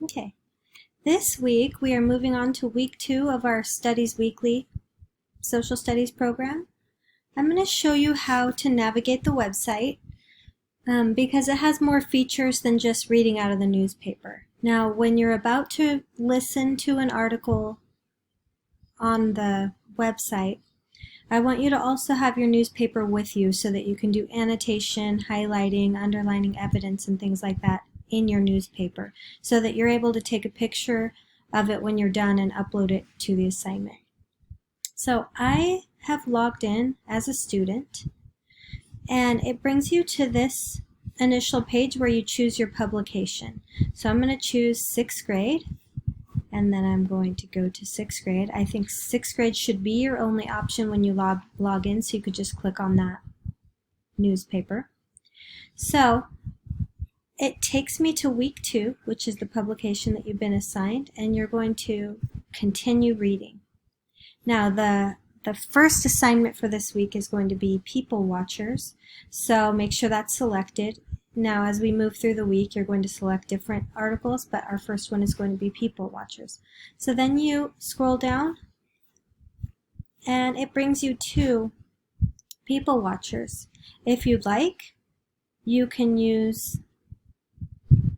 Okay, this week we are moving on to week 2 of our Studies Weekly Social Studies program. I'm going to show you how to navigate the website because it has more features than just reading out of the newspaper. Now, when you're about to listen to an article on the website, I want you to also have your newspaper with you so that you can do annotation, highlighting, underlining evidence, and things like that in your newspaper so that you're able to take a picture of it when you're done and upload it to the assignment. So I have logged in as a student, and it brings you to this initial page where you choose your publication. So I'm going to choose 6th grade, and then I'm going to go to 6th grade. I think 6th grade should be your only option when you log in, so you could just click on that newspaper. So it takes me to week 2, which is the publication that you've been assigned, and you're going to continue reading. Now the first assignment for this week is going to be People Watchers, so make sure that's selected. Now as we move through the week, you're going to select different articles, but our first one is going to be People Watchers. So then you scroll down, and it brings you to People Watchers. If you'd like, you can use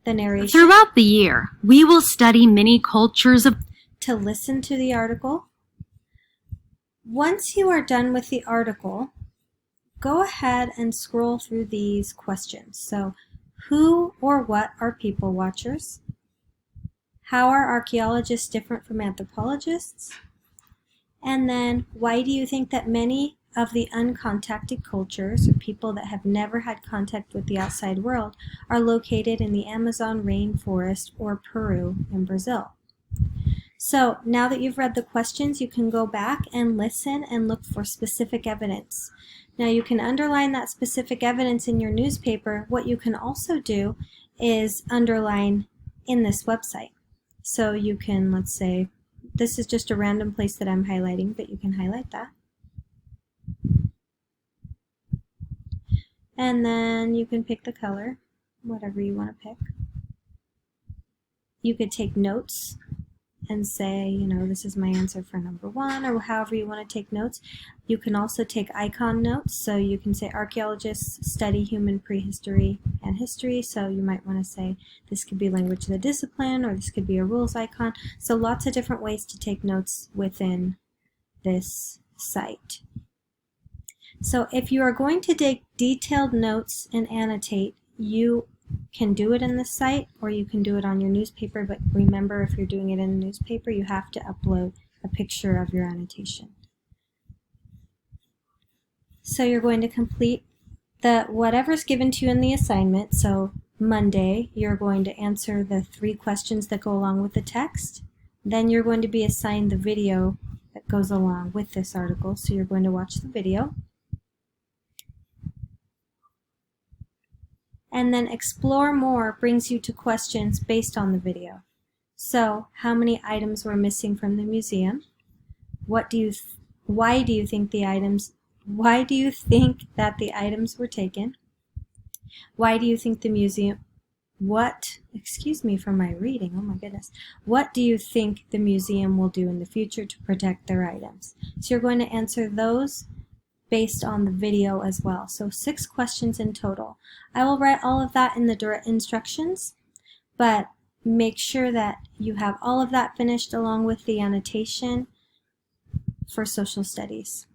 the narration. Throughout the year, we will study many cultures to listen to the article. Once you are done with the article, go ahead and scroll through these questions. So, who or what are people watchers? How are archaeologists different from anthropologists? And then, why do you think that many of the uncontacted cultures, or people that have never had contact with the outside world, are located in the Amazon rainforest or Peru in Brazil? So now that you've read the questions, you can go back and listen and look for specific evidence. Now you can underline that specific evidence in your newspaper. What you can also do is underline in this website. So you can, let's say, this is just a random place that I'm highlighting, but you can highlight that. And then you can pick the color, whatever you want to pick. You could take notes and say, you know, this is my answer for number 1, or however you want to take notes. You can also take icon notes, so you can say archaeologists study human prehistory and history, so you might want to say this could be language of the discipline, or this could be a rules icon. So lots of different ways to take notes within this site. So if you are going to take detailed notes and annotate, you can do it in the site, or you can do it on your newspaper, but remember, if you're doing it in a newspaper, you have to upload a picture of your annotation. So you're going to complete whatever's given to you in the assignment. So Monday, you're going to answer the 3 questions that go along with the text. Then you're going to be assigned the video that goes along with this article, so you're going to watch the video. And then Explore More brings you to questions based on the video. So, how many items were missing from the museum? Why do you think that the items were taken? Why do you think the museum, excuse me for my reading, oh my goodness. What do you think the museum will do in the future to protect their items? So you're going to answer those based on the video as well. So 6 questions in total. I will write all of that in the direct instructions, but make sure that you have all of that finished along with the annotation for social studies.